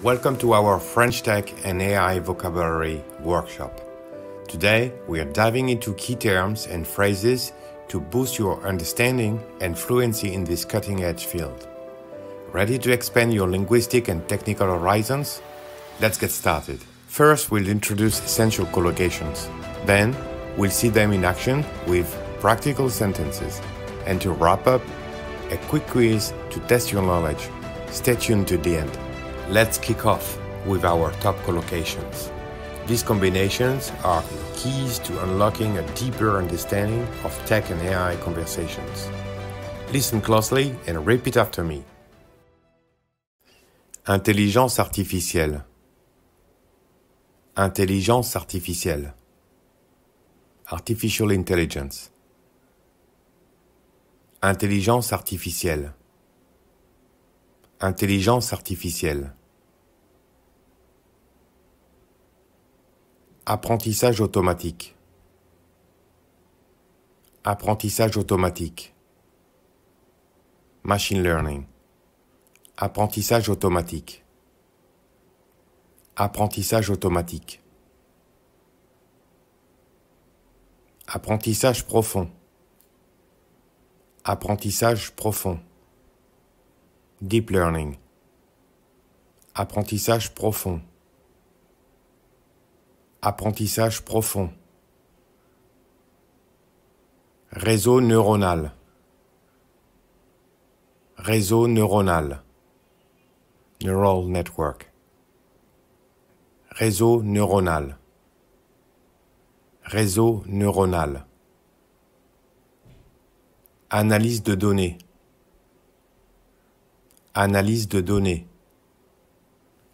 Welcome to our French Tech and AI Vocabulary Workshop. Today, we are diving into key terms and phrases to boost your understanding and fluency in this cutting-edge field. Ready to expand your linguistic and technical horizons? Let's get started. First, we'll introduce essential collocations. Then, we'll see them in action with practical sentences. And to wrap up, a quick quiz to test your knowledge. Stay tuned to the end. Let's kick off with our top collocations. These combinations are keys to unlocking a deeper understanding of tech and AI conversations. Listen closely and repeat after me. Intelligence artificielle. Intelligence artificielle. Artificial intelligence. Intelligence artificielle. Intelligence artificielle. Apprentissage automatique. Apprentissage automatique. Machine learning. Apprentissage automatique. Apprentissage automatique. Apprentissage profond. Apprentissage profond. Deep learning. Apprentissage profond. Apprentissage profond. Réseau neuronal. Réseau neuronal. Neural network. Réseau neuronal. Réseau neuronal. Analyse de données. Analyse de données.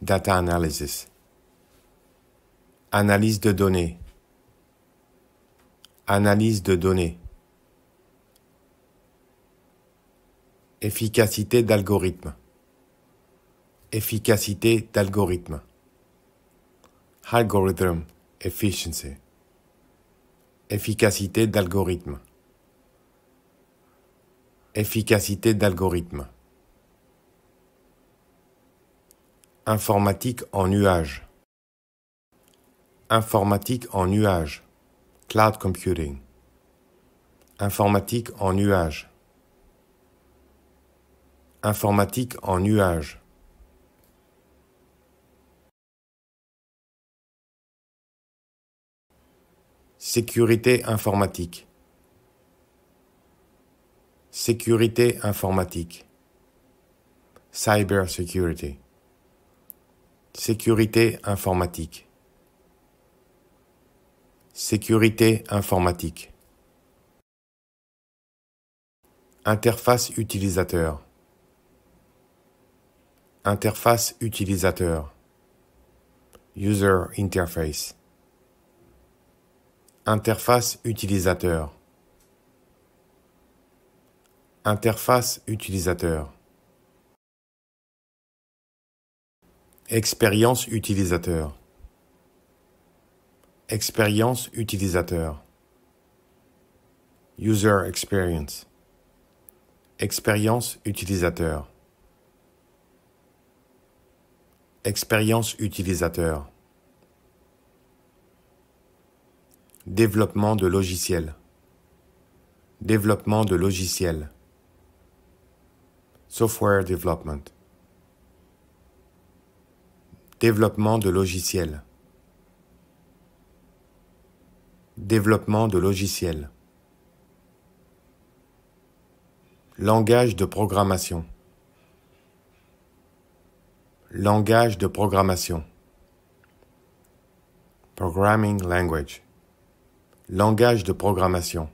Data analysis. Analyse de données. Analyse de données. Efficacité d'algorithme. Efficacité d'algorithme. Algorithm efficiency. Efficacité d'algorithme. Efficacité d'algorithme. Informatique en nuage. Informatique en nuage. Cloud computing. Informatique en nuage. Informatique en nuage. Sécurité informatique. Sécurité informatique. Cyber security. Sécurité informatique. Sécurité informatique. Interface utilisateur. Interface utilisateur. User interface. Interface utilisateur. Interface utilisateur. Expérience utilisateur. Expérience utilisateur. User experience. Expérience utilisateur. Expérience utilisateur. Développement de logiciel. Développement de logiciel. Software development. Développement de logiciel. Développement de logiciel. Langage de programmation. Langage de programmation. Programming language. Langage de programmation.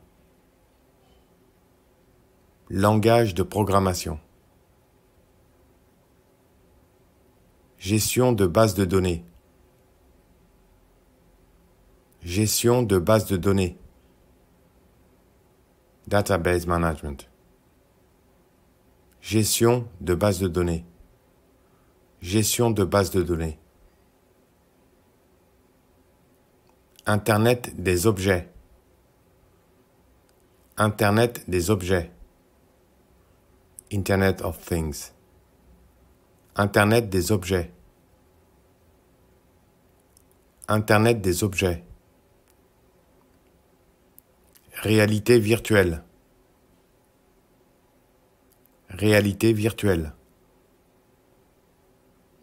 Langage de programmation. Gestion de base de données. Gestion de base de données. Database management. Gestion de base de données. Gestion de base de données. Internet des objets. Internet des objets. Internet of Things. Internet des objets. Internet des objets. Réalité virtuelle. Réalité virtuelle.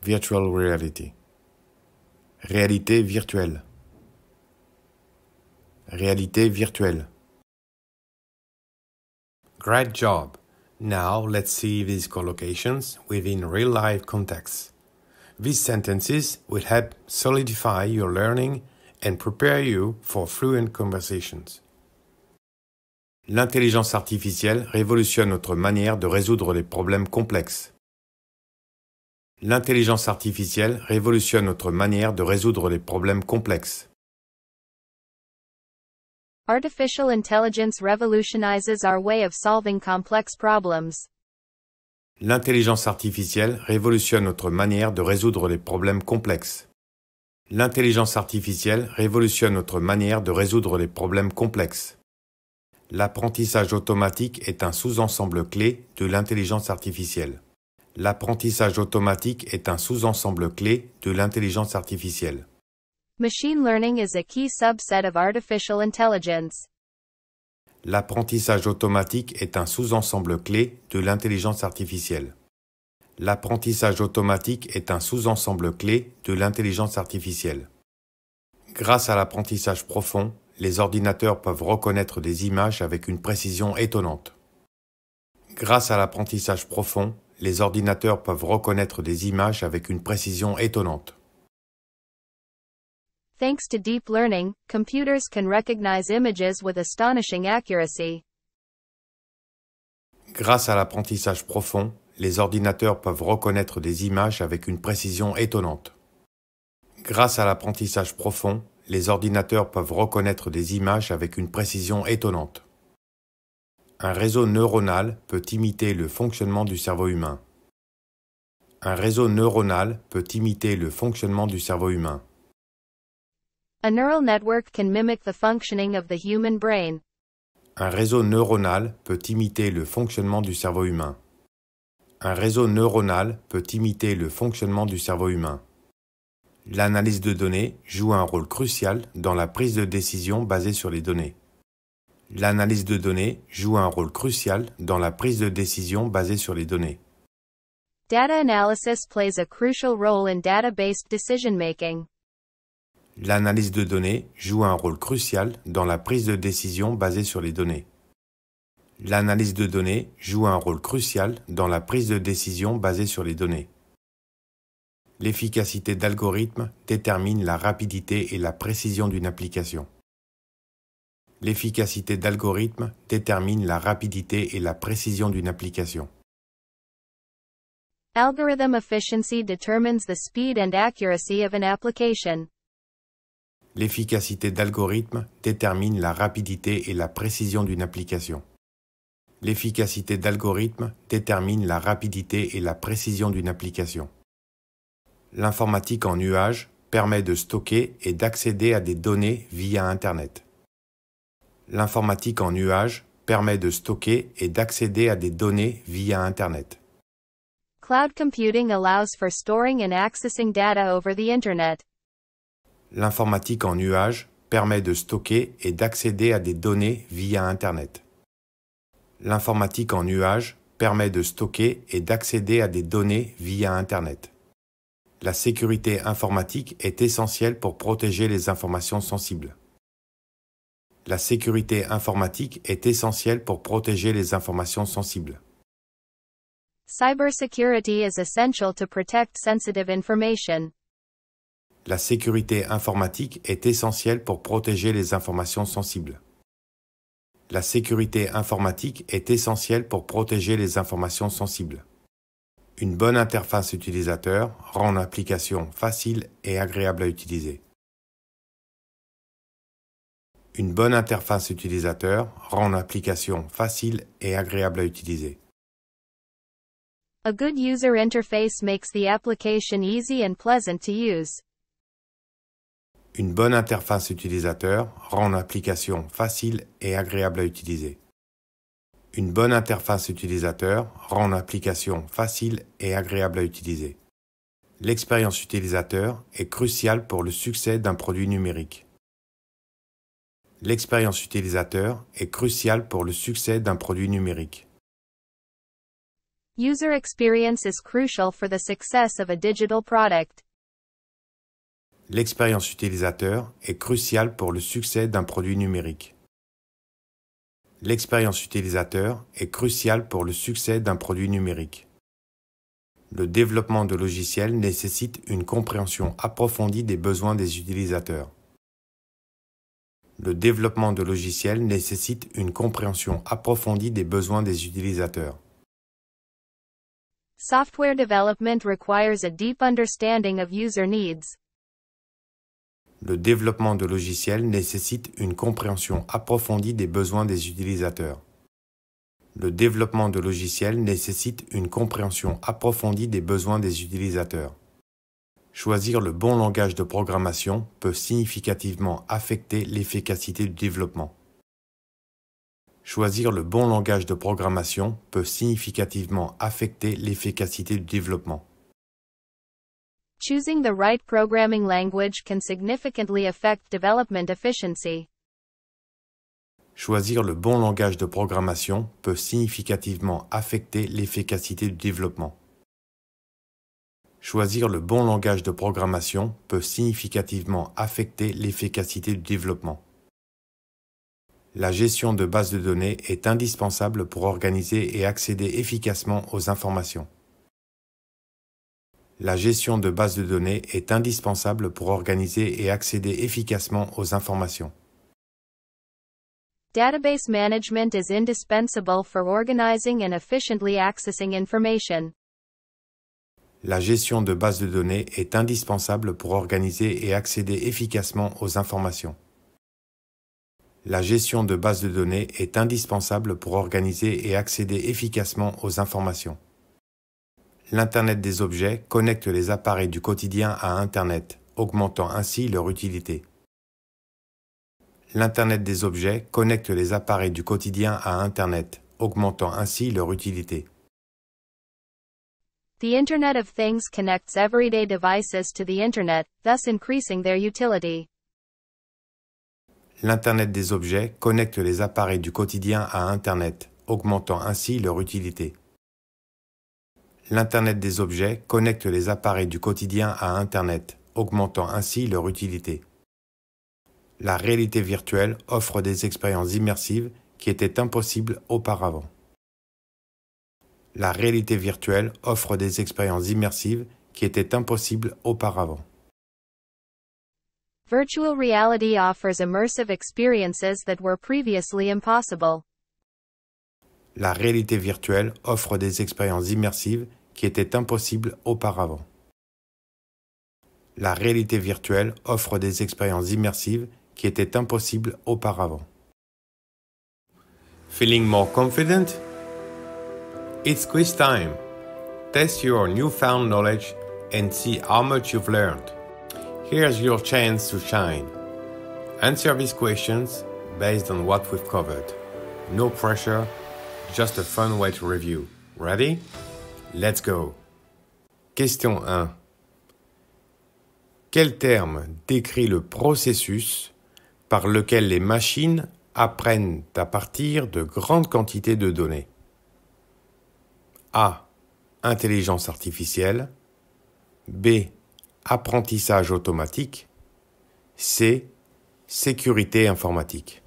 Virtual reality. Réalité virtuelle. Réalité virtuelle. Great job! Now let's see these collocations within real-life contexts. These sentences will help solidify your learning and prepare you for fluent conversations. L'intelligence artificielle révolutionne notre manière de résoudre les problèmes complexes. L'intelligence artificielle révolutionne notre manière de résoudre les problèmes complexes. Artificial intelligence revolutionizes our way of solving complex problems. L'intelligence artificielle révolutionne notre manière de résoudre les problèmes complexes. L'intelligence artificielle révolutionne notre manière de résoudre les problèmes complexes. L'apprentissage automatique est un sous-ensemble clé de l'intelligence artificielle. L'apprentissage automatique est un sous-ensemble clé de l'intelligence artificielle. Machine learning is a key subset of artificial intelligence. L'apprentissage automatique est un sous-ensemble clé de l'intelligence artificielle. L'apprentissage automatique est un sous-ensemble clé de l'intelligence artificielle. Grâce à l'apprentissage profond, les ordinateurs peuvent reconnaître des images avec une précision étonnante. Grâce à l'apprentissage profond, les ordinateurs peuvent reconnaître des images avec une précision étonnante. Thanks to deep learning, computers can recognize images with astonishing accuracy. Grâce à l'apprentissage profond, les ordinateurs peuvent reconnaître des images avec une précision étonnante. Grâce à l'apprentissage profond, les ordinateurs peuvent reconnaître des images avec une précision étonnante. Un réseau neuronal peut imiter le fonctionnement du cerveau humain. Un réseau neuronal peut imiter le fonctionnement du cerveau humain. A neural network can mimic the functioning of the human brain. Un réseau neuronal peut imiter le fonctionnement du cerveau humain. Un réseau neuronal peut imiter le fonctionnement du cerveau humain. L'analyse de données joue un rôle crucial dans la prise de décision basée sur les données. L'analyse de données joue un rôle crucial dans la prise de décision basée sur les données. Data analysis plays a crucial role in data-based decision-making. L'analyse de données joue un rôle crucial dans la prise de décision basée sur les données. L'analyse de données joue un rôle crucial dans la prise de décision basée sur les données. L'efficacité d'algorithmes détermine la rapidité et la précision d'une application. L'efficacité d'algorithmes détermine la rapidité et la précision d'une application. Algorithm efficiency determines the speed and accuracy of an application. L'efficacité d'algorithmes détermine la rapidité et la précision d'une application. L'efficacité d'algorithmes détermine la rapidité et la précision d'une application. L'informatique en nuage permet de stocker et d'accéder à des données via Internet. L'informatique en nuage permet de stocker et d'accéder à des données via Internet. Cloud computing allows for storing and accessing data over the Internet. L'informatique en nuage permet de stocker et d'accéder à des données via Internet. L'informatique en nuage permet de stocker et d'accéder à des données via Internet. La sécurité informatique est essentielle pour protéger les informations sensibles. La sécurité informatique est essentielle pour protéger les informations sensibles. Cybersecurity is essential to protect sensitive information. La sécurité informatique est essentielle pour protéger les informations sensibles. La sécurité informatique est essentielle pour protéger les informations sensibles. Une bonne interface utilisateur rend l'application facile et agréable à utiliser. Une bonne interface utilisateur rend l'application facile et agréable à utiliser. A good user interface makes the application easy and pleasant to use. Une bonne interface utilisateur rend l'application facile et agréable à utiliser. Une bonne interface utilisateur rend l'application facile et agréable à utiliser. L'expérience utilisateur est cruciale pour le succès d'un produit numérique. L'expérience utilisateur est cruciale pour le succès d'un produit numérique. User experience is crucial for the success of a digital product. L'expérience utilisateur est cruciale pour le succès d'un produit numérique. L'expérience utilisateur est cruciale pour le succès d'un produit numérique. Le développement de logiciels nécessite une compréhension approfondie des besoins des utilisateurs. Le développement de logiciels nécessite une compréhension approfondie des besoins des utilisateurs. Software development requires a deep understanding of user needs. Le développement de logiciels nécessite une compréhension approfondie des besoins des utilisateurs. Le développement de logiciels nécessite une compréhension approfondie des besoins des utilisateurs. Choisir le bon langage de programmation peut significativement affecter l'efficacité du développement. Choisir le bon langage de programmation peut significativement affecter l'efficacité du développement. Choosing the right programming language can significantly affect development efficiency. Choisir le bon langage de programmation peut significativement affecter l'efficacité du développement. Choisir le bon langage de programmation peut significativement affecter l'efficacité du développement. La gestion de bases de données est indispensable pour organiser et accéder efficacement aux informations. La gestion de bases de données est indispensable pour organiser et accéder efficacement aux informations. Database management is indispensable for organizing and efficiently accessing information. La gestion de bases de données est indispensable pour organiser et accéder efficacement aux informations. La gestion de bases de données est indispensable pour organiser et accéder efficacement aux informations. L'Internet des objets connecte les appareils du quotidien à Internet, augmentant ainsi leur utilité. L'Internet des objets connecte les appareils du quotidien à Internet, augmentant ainsi leur utilité. The Internet of Things connects everyday devices to the Internet, thus increasing their utility. L'Internet des objets connecte les appareils du quotidien à Internet, augmentant ainsi leur utilité. L'Internet des objets connecte les appareils du quotidien à Internet, augmentant ainsi leur utilité. La réalité virtuelle offre des expériences immersives qui étaient impossibles auparavant. La réalité virtuelle offre des expériences immersives qui étaient impossibles auparavant. Virtual reality offers immersive experiences that were previously impossible. La réalité virtuelle offre des expériences immersives qui étaient impossibles auparavant. La réalité virtuelle offre des expériences immersives qui étaient impossibles auparavant. Feeling more confident? It's quiz time. Test your newfound knowledge and see how much you've learned. Here's your chance to shine. Answer these questions based on what we've covered. No pressure, just a fun way to review. Ready? Let's go. Question 1. Quel terme décrit le processus par lequel les machines apprennent à partir de grandes quantités de données? A. Intelligence artificielle. B. Apprentissage automatique. C. Sécurité informatique.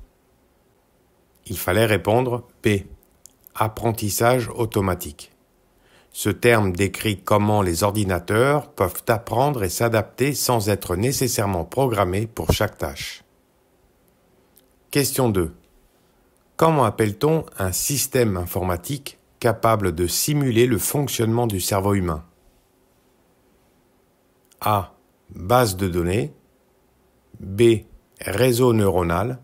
Il fallait répondre B. Apprentissage automatique. Ce terme décrit comment les ordinateurs peuvent apprendre et s'adapter sans être nécessairement programmés pour chaque tâche. Question 2. Comment appelle-t-on un système informatique capable de simuler le fonctionnement du cerveau humain? A. Base de données. B. Réseau neuronal.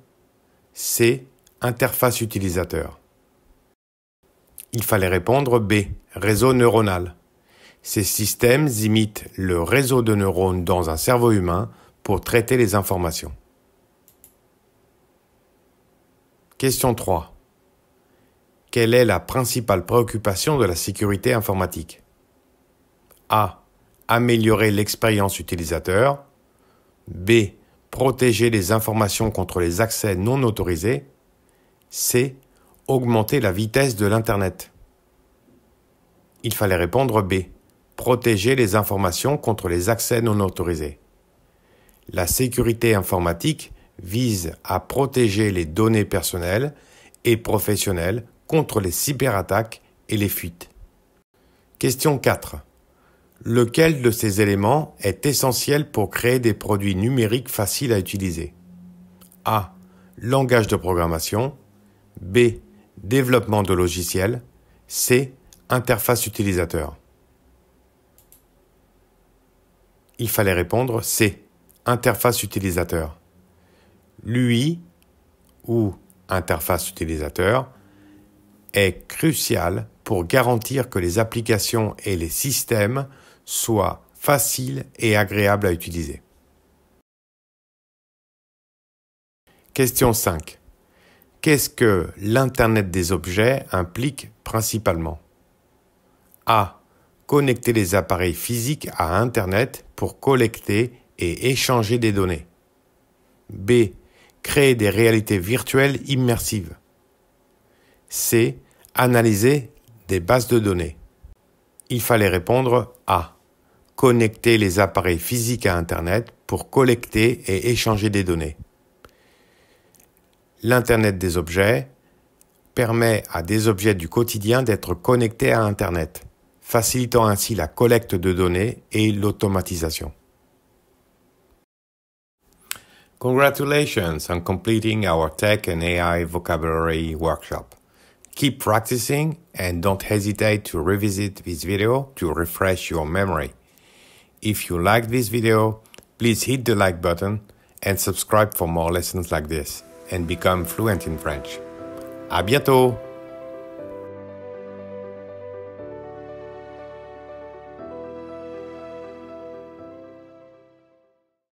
C. Interface utilisateur. Il fallait répondre B. Réseau neuronal. Ces systèmes imitent le réseau de neurones dans un cerveau humain pour traiter les informations. Question 3. Quelle est la principale préoccupation de la sécurité informatique? A. améliorer l'expérience utilisateur. B. Protéger les informations contre les accès non autorisés. C. Augmenter la vitesse de l'Internet. Il fallait répondre B. Protéger les informations contre les accès non autorisés. La sécurité informatique vise à protéger les données personnelles et professionnelles contre les cyberattaques et les fuites. Question 4. Lequel de ces éléments est essentiel pour créer des produits numériques faciles à utiliser? A. Langage de programmation. B. Développement de logiciels. C. Interface utilisateur. Il fallait répondre C. Interface utilisateur. L'UI ou interface utilisateur est crucial pour garantir que les applications et les systèmes soient faciles et agréables à utiliser. Question 5. Qu'est-ce que l'Internet des objets implique principalement? A. Connecter les appareils physiques à Internet pour collecter et échanger des données. B. Créer des réalités virtuelles immersives. C. Analyser des bases de données. Il fallait répondre A. Connecter les appareils physiques à Internet pour collecter et échanger des données. L'Internet des objets permet à des objets du quotidien d'être connectés à Internet, facilitant ainsi la collecte de données et l'automatisation. Congratulations on completing our Tech and AI Vocabulary Workshop. Keep practicing and don't hesitate to revisit this video to refresh your memory. If you liked this video, please hit the like button and subscribe for more lessons like this and become fluent in French. À bientôt!